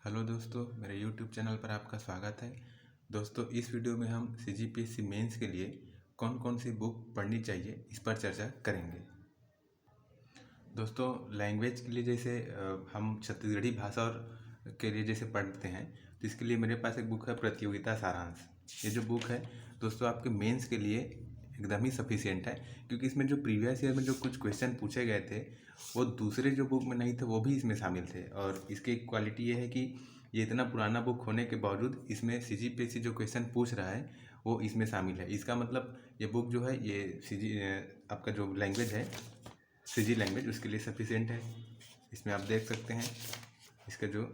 Hello दोस्तों, मेरे YouTube channel पर आपका स्वागत है। दोस्तों, इस वीडियो में हम CGPSC मेंस के लिए कौन कौन सी बुक पढ़नी चाहिए इस पर चर्चा करेंगे। दोस्तों, लैंग्वेज के लिए जैसे हम छत्तीसगढ़ी भाषा और के लिए जैसे पढ़ते हैं, तो इसके लिए मेरे पास एक बुक है प्रतियोगिता सारांश। ये जो बुक है दोस्तों आपके मेंस के लिए एकदम ही सफिशिएंट है, क्योंकि इसमें जो प्रीवियस ईयर में जो कुछ क्वेश्चन पूछे गए थे वो दूसरे जो बुक में नहीं थे वो भी इसमें शामिल थे। और इसकी एक क्वालिटी ये है कि ये इतना पुराना बुक होने के बावजूद इसमें CGPSC जो क्वेश्चन पूछ रहा है वो इसमें शामिल है। इसका मतलब ये बुक जो है ये आपका जो लैंग्वेज है CG लैंग्वेज उसके लिए सफिशिएंट है। इसमें आप देख सकते हैं इसका जो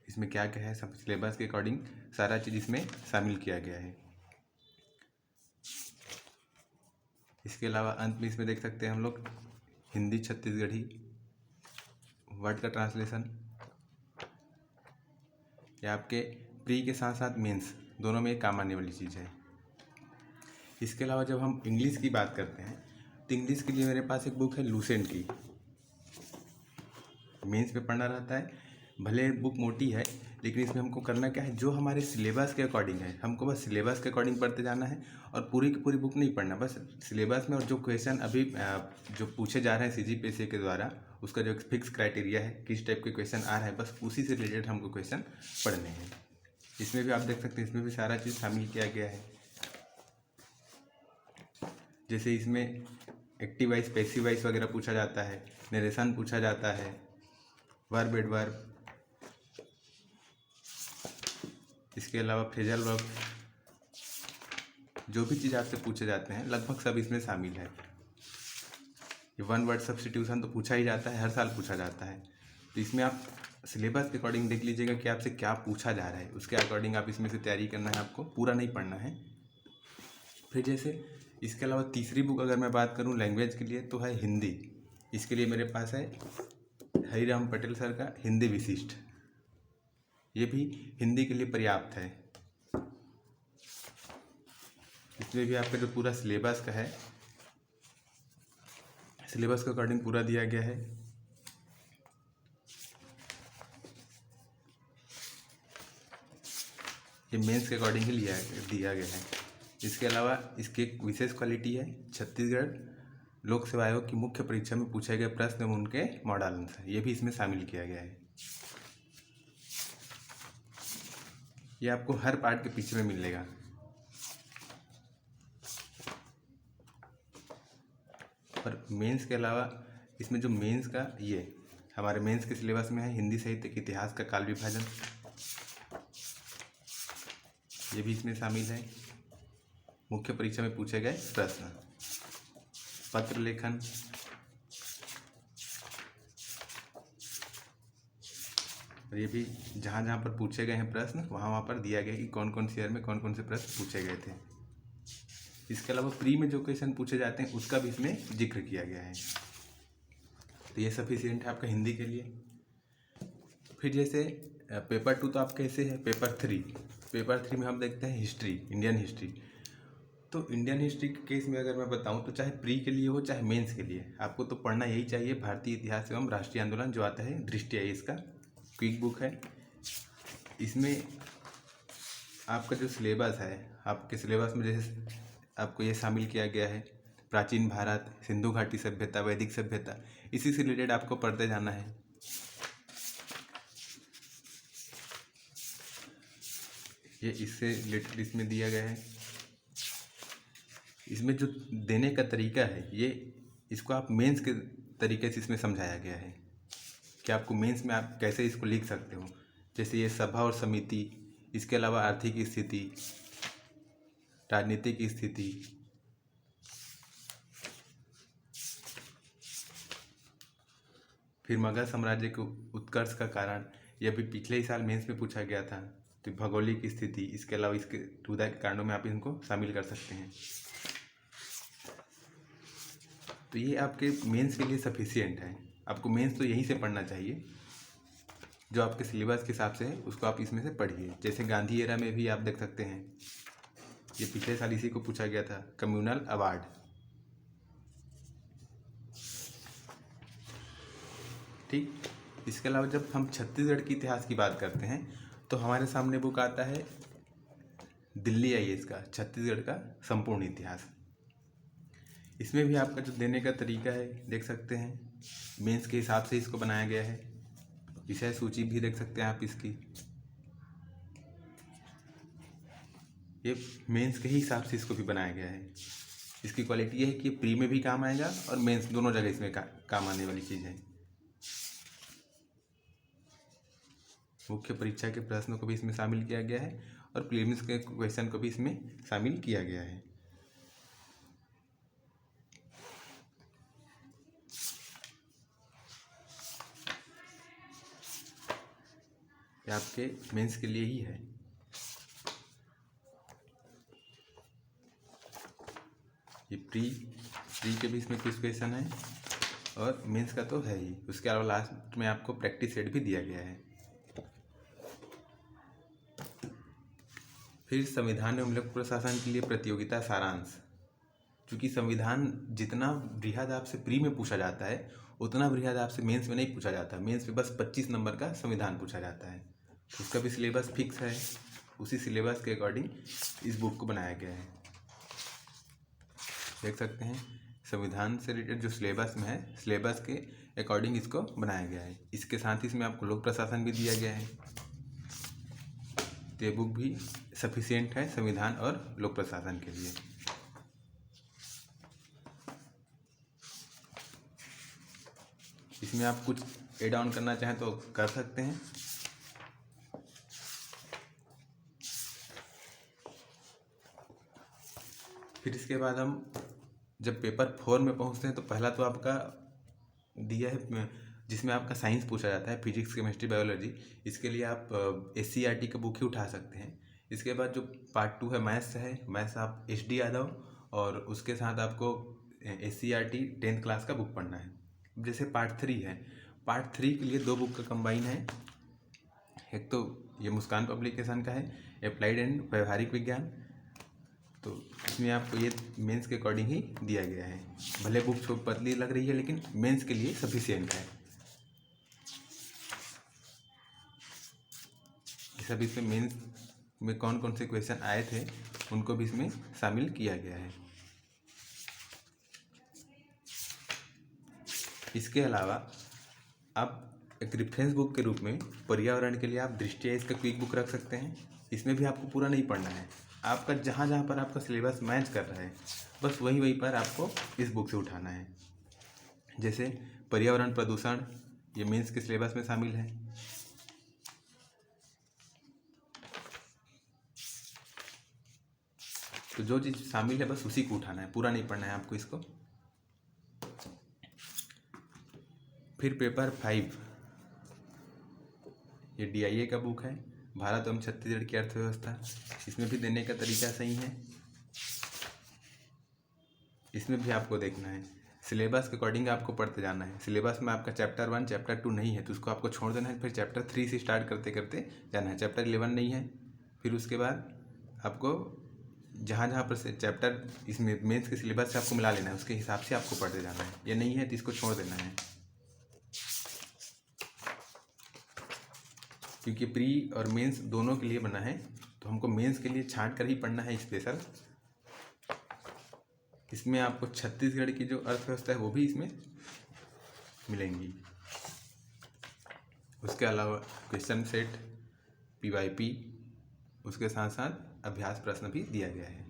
इसमें क्या क्या है, सब सिलेबस के अकॉर्डिंग सारा चीज़ इसमें शामिल किया गया है। इसके अलावा अंत में इसमें देख सकते हैं हम लोग हिंदी छत्तीसगढ़ी वर्ड का ट्रांसलेशन। या आपके प्री के साथ साथ मेंस दोनों में काम आने वाली चीज़ है। इसके अलावा जब हम इंग्लिश की बात करते हैं तो इंग्लिश के लिए मेरे पास एक बुक है लूसेंट की। मेंस पे पढ़ना रहता है, भले बुक मोटी है लेकिन इसमें हमको करना क्या है, जो हमारे सिलेबस के अकॉर्डिंग है हमको बस सिलेबस के अकॉर्डिंग पढ़ते जाना है और पूरी की पूरी बुक नहीं पढ़ना, बस सिलेबस में और जो क्वेश्चन अभी जो पूछे जा रहे हैं CGPSC के द्वारा उसका जो फिक्स क्राइटेरिया है किस टाइप के क्वेश्चन आ रहे हैं बस उसी से रिलेटेड हमको क्वेश्चन पढ़ने हैं। इसमें भी आप देख सकते हैं इसमें भी सारा चीज़ शामिल किया गया है। जैसे इसमें एक्टिव वाइज पैसिव वाइज वगैरह पूछा जाता है, नरेशन पूछा जाता है, वर्ब एडवर्ब, इसके अलावा फ्रेजल वर्ब, जो भी चीज़ आपसे पूछे जाते हैं लगभग सब इसमें शामिल है। ये वन वर्ड सब्स्टिट्यूशन तो पूछा ही जाता है, हर साल पूछा जाता है। तो इसमें आप सिलेबस के अकॉर्डिंग देख लीजिएगा कि आपसे क्या पूछा जा रहा है, उसके अकॉर्डिंग आप इसमें से तैयारी करना है, आपको पूरा नहीं पढ़ना है। फिर जैसे इसके अलावा तीसरी बुक अगर मैं बात करूं लैंग्वेज के लिए तो है हिंदी। इसके लिए मेरे पास है हरिराम पटेल सर का हिंदी विशिष्ट। ये भी हिंदी के लिए पर्याप्त है। इसमें भी आपका जो पूरा सिलेबस का है, सिलेबस के अकॉर्डिंग पूरा दिया गया है। ये मेंस के अकॉर्डिंग ही दिया गया है। इसके अलावा इसकी एक विशेष क्वालिटी है छत्तीसगढ़ लोक सेवा आयोग की मुख्य परीक्षा में पूछे गए प्रश्न एवं उनके मॉडल आंसर, ये भी इसमें शामिल किया गया है। ये आपको हर पार्ट के पीछे में मिलेगा। और मेंस के अलावा इसमें जो मेंस का ये हमारे मेंस के सिलेबस में है हिंदी साहित्य के इतिहास का काल विभाजन, ये भी इसमें शामिल है। मुख्य परीक्षा में पूछे गए प्रश्न, पत्र लेखन, और ये भी जहाँ जहाँ पर पूछे गए हैं प्रश्न वहाँ पर दिया गया कि कौन कौन से ईयर में कौन कौन से प्रश्न पूछे गए थे। इसके अलावा प्री में जो क्वेश्चन पूछे जाते हैं उसका भी इसमें जिक्र किया गया है। तो ये सफिशिएंट है आपका हिंदी के लिए। फिर जैसे पेपर 2 तो आपका ऐसे है, पेपर 3 में हम देखते हैं हिस्ट्री, इंडियन हिस्ट्री। तो इंडियन हिस्ट्री के केस में अगर मैं बताऊं तो चाहे प्री के लिए हो चाहे मेंस के लिए आपको तो पढ़ना यही चाहिए भारतीय इतिहास एवं राष्ट्रीय आंदोलन, जो आता है दृष्टि आई इसका क्विक बुक है। इसमें आपका जो सिलेबस है, आपके सिलेबस में जैसे आपको ये शामिल किया गया है प्राचीन भारत, सिंधु घाटी सभ्यता, वैदिक सभ्यता, इसी से रिलेटेड आपको पढ़ते जाना है। ये इससे रिलेटेड इसमें दिया गया है। इसमें जो देने का तरीका है ये इसको आप मेंस के तरीके से इसमें समझाया गया है कि आपको मेंस में आप कैसे इसको लिख सकते हो। जैसे ये सभा और समिति, इसके अलावा आर्थिक स्थिति, राजनीतिक स्थिति, फिर मगध साम्राज्य के उत्कर्ष का कारण, यह भी पिछले ही साल मेंस में पूछा गया था। तो भौगोलिक स्थिति, इसके अलावा इसके टूदा के कारणों में आप इनको शामिल कर सकते हैं। तो ये आपके मेंस के लिए सफिशिएंट है। आपको मेंस तो यहीं से पढ़ना चाहिए, जो आपके सिलेबस के हिसाब से है उसको आप इसमें से पढ़िए। जैसे गांधी एरा में भी आप देख सकते हैं, ये पिछले साल इसी को पूछा गया था, कम्युनल अवार्ड। ठीक, इसके अलावा जब हम छत्तीसगढ़ के इतिहास की बात करते हैं तो हमारे सामने बुक आता है दिल्ली आईएएस का छत्तीसगढ़ का संपूर्ण इतिहास। इसमें भी आपका जो देने का तरीका है देख सकते हैं, मेंस के हिसाब से इसको बनाया गया है। विषय सूची भी देख सकते हैं आप इसकी, ये मेंस के ही हिसाब से इसको भी बनाया गया है। इसकी क्वालिटी ये है कि प्री में भी काम आएगा और मेंस दोनों जगह इसमें काम आने वाली चीज़ है। मुख्य परीक्षा के प्रश्नों को भी इसमें शामिल किया गया है और प्रीलिम्स के क्वेश्चन को भी इसमें शामिल किया गया है। ये आपके मेंस के लिए ही है। ये प्री के भी इसमें कुछ क्वेश्चन है और मेंस का तो है ही। उसके अलावा लास्ट में आपको प्रैक्टिस सेट भी दिया गया है। फिर संविधान एवं लोक प्रशासन के लिए प्रतियोगिता सारांश। क्योंकि संविधान जितना बृहद आपसे प्री में पूछा जाता है उतना बृहद आपसे मेंस में नहीं पूछा जाता। मेंस में बस 25 नंबर का संविधान पूछा जाता है। उसका भी सिलेबस फिक्स है, उसी सिलेबस के अकॉर्डिंग इस बुक को बनाया गया है। देख सकते हैं संविधान से रिलेटेड जो सिलेबस में है, सिलेबस के अकॉर्डिंग इसको बनाया गया है। इसके साथ ही इसमें आपको लोक प्रशासन भी दिया गया है। तो ये बुक भी सफिशिएंट है संविधान और लोक प्रशासन के लिए। इसमें आप कुछ एड ऑन करना चाहें तो कर सकते हैं। फिर इसके बाद हम जब पेपर 4 में पहुंचते हैं तो पहला तो आपका दिया है जिसमें आपका साइंस पूछा जाता है, फिजिक्स केमिस्ट्री बायोलॉजी। इसके लिए आप SCERT का बुक ही उठा सकते हैं। इसके बाद जो पार्ट 2 है मैथ्स है, मैथ्स आप HD यादव और उसके साथ आपको SCERT 10th क्लास का बुक पढ़ना है। जैसे पार्ट 3 है, पार्ट 3 के लिए 2 बुक का कंबाइन है। एक तो ये मुस्कान पब्लिकेशन का है अप्लाइड एंड व्यवहारिक विज्ञान। तो इसमें आपको ये मेंस के अकॉर्डिंग ही दिया गया है। भले बुक पतली लग रही है लेकिन मेंस के लिए सफिशिएंट है। सब इसमें मेंस में कौन कौन से क्वेश्चन आए थे उनको भी इसमें शामिल किया गया है। इसके अलावा आप एक रेफरेंस बुक के रूप में पर्यावरण के लिए आप दृष्टिया इसका क्विक बुक रख सकते हैं। इसमें भी आपको पूरा नहीं पढ़ना है, आपका जहाँ जहाँ पर आपका सिलेबस मैच कर रहा है बस वहीं पर आपको इस बुक से उठाना है। जैसे पर्यावरण प्रदूषण, ये मेंस के सिलेबस में शामिल है। तो जो चीज़ शामिल है बस उसी को उठाना है, पूरा नहीं पढ़ना है आपको इसको। फिर पेपर 5 ये DIA का बुक है, भारत एवं छत्तीसगढ़ की अर्थव्यवस्था। इसमें भी देने का तरीका सही है। इसमें भी आपको देखना है सिलेबस के अकॉर्डिंग आपको पढ़ते जाना है। सिलेबस में आपका चैप्टर 1 चैप्टर 2 नहीं है तो उसको आपको छोड़ देना है। फिर चैप्टर 3 से स्टार्ट करते करते जाना है। चैप्टर 11 नहीं है, फिर उसके बाद आपको जहाँ जहाँ पर से चैप्टर इसमें मेंस के सिलेबस से आपको मिला लेना है, उसके हिसाब से आपको पढ़ते जाना है। ये नहीं है तो इसको छोड़ देना है। क्योंकि प्री और मेंस दोनों के लिए बना है तो हमको मेंस के लिए छांट कर ही पढ़ना है स्पेशल। इसमें आपको छत्तीसगढ़ की जो अर्थव्यवस्था है वो भी इसमें मिलेंगी। उसके अलावा क्वेश्चन सेट PYP, उसके साथ साथ अभ्यास प्रश्न भी दिया गया है।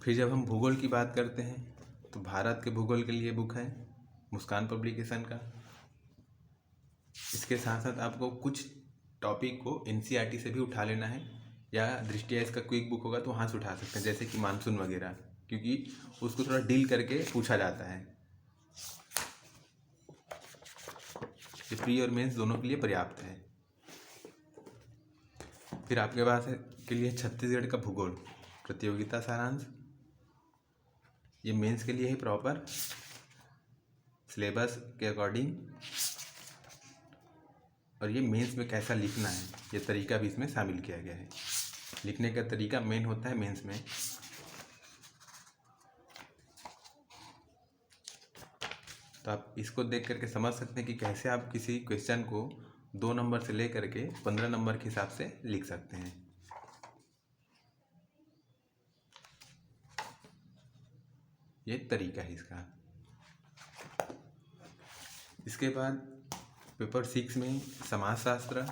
फिर जब हम भूगोल की बात करते हैं तो भारत के भूगोल के लिए बुक है मुस्कान पब्लिकेशन का। इसके साथ साथ आपको कुछ टॉपिक को NCERT से भी उठा लेना है या दृष्टिया इसका क्विक बुक होगा तो वहाँ से उठा सकते हैं, जैसे कि मानसून वगैरह, क्योंकि उसको थोड़ा डील करके पूछा जाता है। ये प्री और मेंस दोनों के लिए पर्याप्त है। फिर आपके पास है के लिए छत्तीसगढ़ का भूगोल प्रतियोगिता सारांश। ये मेंस के लिए ही प्रॉपर सिलेबस के अकॉर्डिंग, और ये मेंस में कैसा लिखना है ये तरीका भी इसमें शामिल किया गया है। लिखने का तरीका मेन होता है मेंस में। तो आप इसको देख करके समझ सकते हैं कि कैसे आप किसी क्वेश्चन को 2 नंबर से लेकर के 15 नंबर के हिसाब से लिख सकते हैं। ये तरीका है इसका। इसके बाद पेपर 6 में समाजशास्त्र,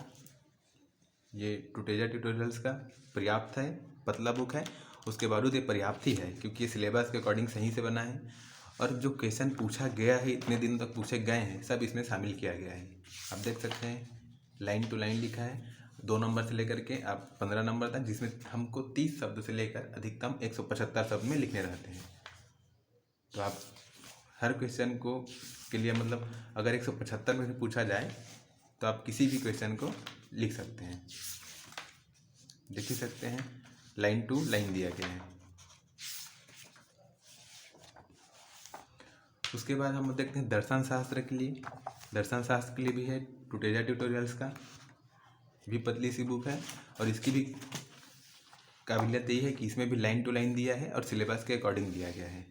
ये टुटेजा ट्यूटोरियल्स का पर्याप्त है, पतला बुक है। उसके बावजूद ये पर्याप्त ही है क्योंकि ये सिलेबस के अकॉर्डिंग सही से बना है और जो क्वेश्चन पूछा गया है, इतने दिन तक पूछे गए हैं, सब इसमें शामिल किया गया है। आप देख सकते हैं लाइन टू लाइन लिखा है, 2 नंबर से लेकर के आप 15 नंबर तक, जिसमें हमको 30 शब्द से लेकर अधिकतम 175 शब्द में लिखने रहते हैं। तो आप हर क्वेश्चन को के लिए मतलब अगर 175 में से पूछा जाए तो आप किसी भी क्वेश्चन को लिख सकते हैं। देख ही सकते हैं लाइन टू लाइन दिया गया है। उसके बाद हम देखते हैं दर्शन शास्त्र के लिए। दर्शन शास्त्र के लिए भी है टुटेजा ट्यूटोरियल्स का, भी पतली सी बुक है और इसकी भी काबिलियत यही है कि इसमें भी लाइन टू लाइन दिया है और सिलेबस के अकॉर्डिंग दिया गया है।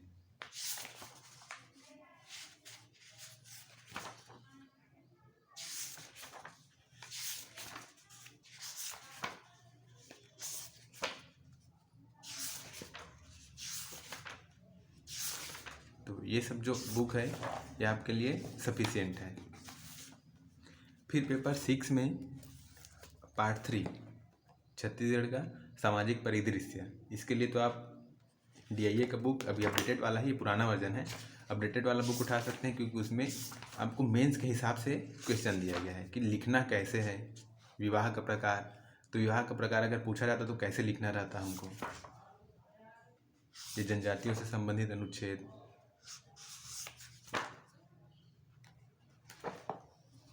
तो ये सब जो बुक है ये आपके लिए सफिशिएंट है। फिर पेपर 6 में पार्ट 3 छत्तीसगढ़ का सामाजिक परिदृश्य, इसके लिए तो आप DIA का बुक अभी अपडेटेड वाला ही, पुराना वर्जन है, अपडेटेड वाला बुक उठा सकते हैं क्योंकि उसमें आपको मेंस के हिसाब से क्वेश्चन दिया गया है कि लिखना कैसे है। विवाह का प्रकार, तो विवाह का प्रकार अगर पूछा जाता तो कैसे लिखना रहता हमको। ये जनजातियों से संबंधित अनुच्छेद,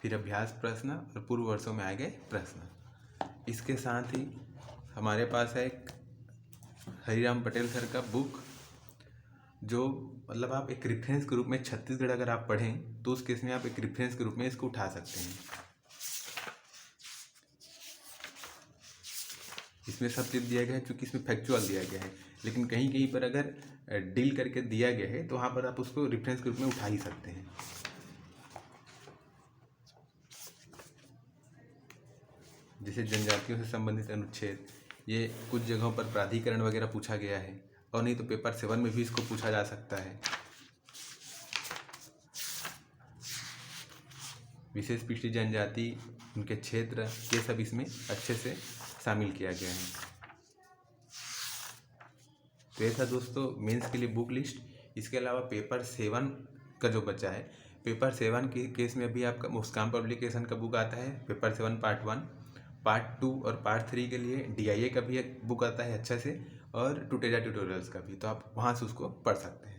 फिर अभ्यास प्रश्न और पूर्व वर्षों में आए गए प्रश्न। इसके साथ ही हमारे पास है एक हरिराम पटेल सर का बुक, जो मतलब आप एक रेफरेंस के रूप में छत्तीसगढ़ अगर आप पढ़ें तो उस केस में आप एक रेफरेंस के रूप में इसको उठा सकते हैं। इसमें सब चीज़ दिया गया है क्योंकि इसमें फैक्चुअल दिया गया है, लेकिन कहीं कहीं पर अगर डील करके दिया गया है तो वहाँ पर आप उसको रेफरेंस के रूप में उठा ही सकते हैं। जैसे जनजातियों से संबंधित अनुच्छेद, ये कुछ जगहों पर प्राधिकरण वगैरह पूछा गया है, और नहीं तो पेपर 7 में भी इसको पूछा जा सकता है। विशेष पिछड़ी जनजाति, उनके क्षेत्र, ये सब इसमें अच्छे से शामिल किया गया है। तो ऐसा दोस्तों मेंस के लिए बुक लिस्ट। इसके अलावा पेपर 7 का जो बचा है, पेपर 7 के केस में अभी आपका मुस्कान पब्लिकेशन का बुक आता है, पेपर 7 पार्ट 1, पार्ट 2 और पार्ट 3 के लिए DIA का भी एक बुक आता है अच्छा से, और टुटेजा ट्यूटोरियल्स का भी, तो आप वहाँ से उसको पढ़ सकते हैं।